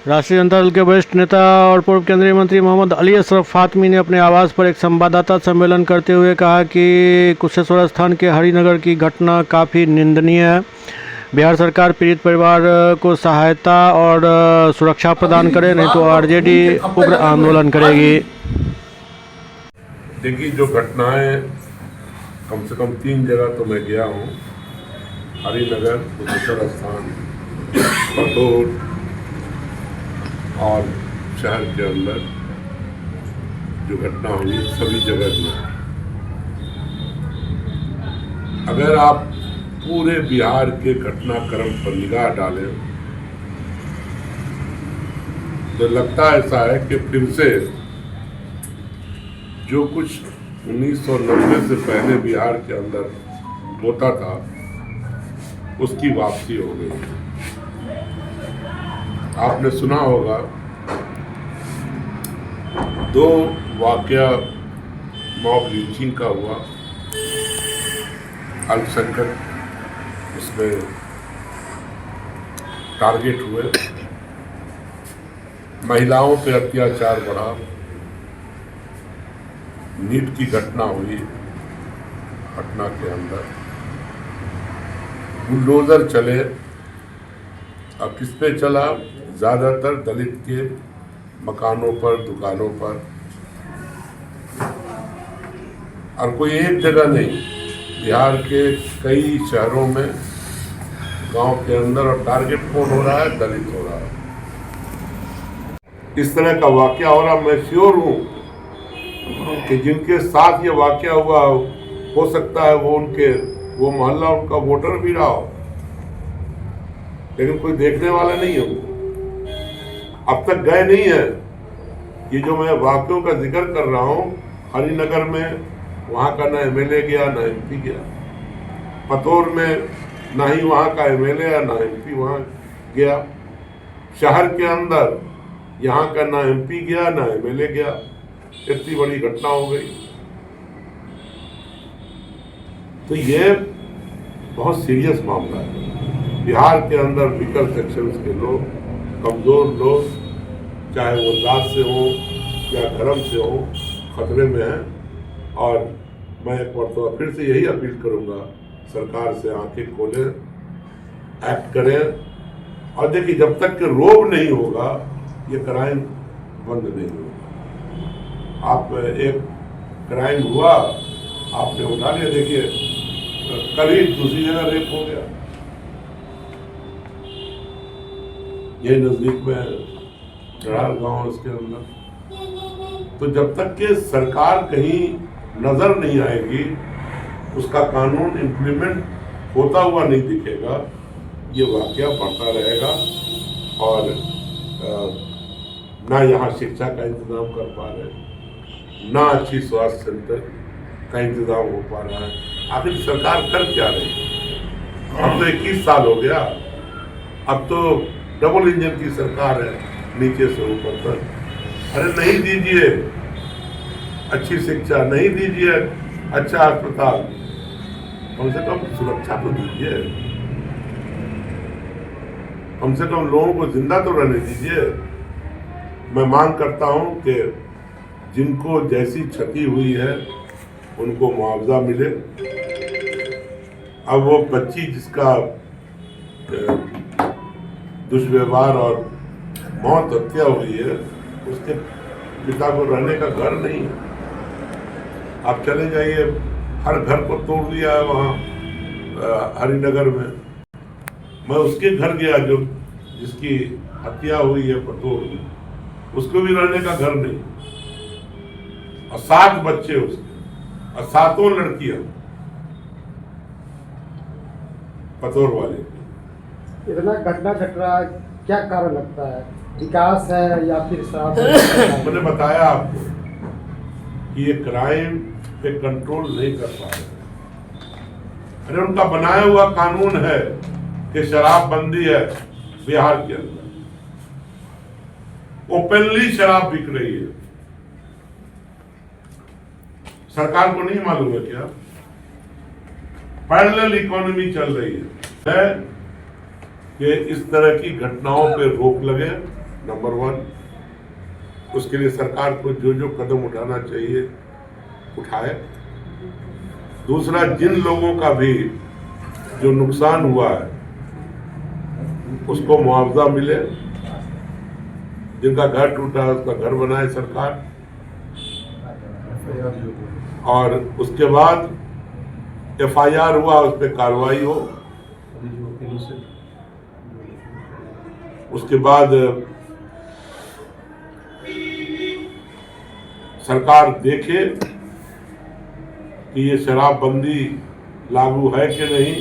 राष्ट्रीय जनता दल के वरिष्ठ नेता और पूर्व केंद्रीय मंत्री मोहम्मद अली अशरफ फातमी ने अपने आवास पर एक संवाददाता सम्मेलन करते हुए कहा कि कुशेश्वर स्थान के हरिनगर की घटना काफ़ी निंदनीय है। बिहार सरकार पीड़ित परिवार को सहायता और सुरक्षा प्रदान करे, नहीं तो आरजेडी उग्र आंदोलन करेगी। देखिए, जो घटनाएं कम से कम 3 जगह तो मैं गया हूँ, हरिनगर, कुशेश्वर स्थान, पतोर और शहर के अंदर जो घटना हुई, सभी जगह जो अगर आप पूरे बिहार के घटनाक्रम पर निगाह डालें तो लगता ऐसा है कि फिर से जो कुछ 1990 से पहले बिहार के अंदर होता था उसकी वापसी हो गई। आपने सुना होगा 2 वाकया मॉब लिंचिंग का हुआ, अल्पसंख्यक उसमें टारगेट हुए, महिलाओं पे अत्याचार बढ़ा, नीट की घटना हुई पटना के अंदर, बुलडोजर चले। अब किस पे चला? ज़्यादातर दलित के मकानों पर, दुकानों पर, और कोई एक जगह नहीं, बिहार के कई शहरों में, गांव के अंदर। और टारगेट कौन हो रहा है? दलित हो रहा है। इस तरह का वाकया हो रहा। मैं श्योर हूं कि जिनके साथ ये वाकया हुआ हो सकता है वो मोहल्ला उनका वोटर भी रहा हो, लेकिन कोई देखने वाला नहीं है, अब तक गए नहीं है। ये जो मैं वाकयों का जिक्र कर रहा हूँ, हरिनगर में वहाँ का ना एमएलए गया ना एमपी गया, पतोर में ना ही वहाँ का एमएलए या ना एमपी वहाँ गया, शहर के अंदर यहाँ का ना एमपी गया ना एमएलए गया। इतनी बड़ी घटना हो गई। तो ये बहुत सीरियस मामला है। बिहार के अंदर वीकर सेक्शंस के लोग, कमजोर लोग, चाहे वो जात से हो या धर्म से हो, खतरे में हैं। और मैं एक मरतबा फिर से यही अपील करूंगा, सरकार से आंखें खोलें, एक्ट करें। और देखिए, जब तक कि रोब नहीं होगा ये क्राइम बंद नहीं होगा। आप एक क्राइम हुआ, आपने उठा लिया, देखिए कल ही दूसरी जगह रेप हो गया, ये नजदीक में चढ़ाल गांव, उसके अंदर। तो जब तक कि सरकार कहीं नजर नहीं आएगी, उसका कानून इम्प्लीमेंट होता हुआ नहीं दिखेगा, ये वाकया बढ़ता रहेगा। और ना यहाँ शिक्षा का इंतजाम कर पा रहे, ना अच्छी स्वास्थ्य सेंटर का इंतजाम हो पा रहा है। आखिर सरकार कर क्या रही है? अब तो 21 साल हो गया, अब तो डबल इंजन की सरकार है, नीचे से ऊपर तक। अरे नहीं दीजिए अच्छी शिक्षा, नहीं दीजिए अच्छा अस्पताल, कम से कम सुरक्षा तो दीजिए, कम से कम लोगों को जिंदा तो रहने दीजिए। मैं मांग करता हूं कि जिनको जैसी क्षति हुई है उनको मुआवजा मिले। अब वो बच्ची जिसका दुष्व्यवहार और मौत हत्या हुई है, उसके पिता को रहने का घर नहीं है। आप चले जाइए, हर घर को तोड़ दिया है वहाँ हरिनगर में। मैं उसके घर गया जो जिसकी हत्या हुई है पतोर में, उसको भी रहने का घर नहीं, और 7 बच्चे उसके, और 7 लड़कियां पतोर वाले। इतना घटना घट रहा है, क्या कारण लगता है? विकास है या फिर शराब? मैंने बताया आपको कि ये क्राइम पे कंट्रोल नहीं कर पा रहे। अरे उनका बनाया हुआ कानून है कि शराबबंदी है बिहार के अंदर, ओपनली शराब बिक रही है। सरकार को नहीं मालूम है क्या? पैरेलल इकोनॉमी चल रही है कि इस तरह की घटनाओं पे रोक लगे नंबर 1। उसके लिए सरकार को जो जो कदम उठाना चाहिए उठाए। दूसरा, जिन लोगों का भी जो नुकसान हुआ है उसको मुआवजा मिले, जिनका घर टूटा है उसका घर बनाए सरकार, और उसके बाद FIR हुआ उस पर कार्रवाई हो। उसके बाद सरकार देखे कि ये शराबबंदी लागू है कि नहीं,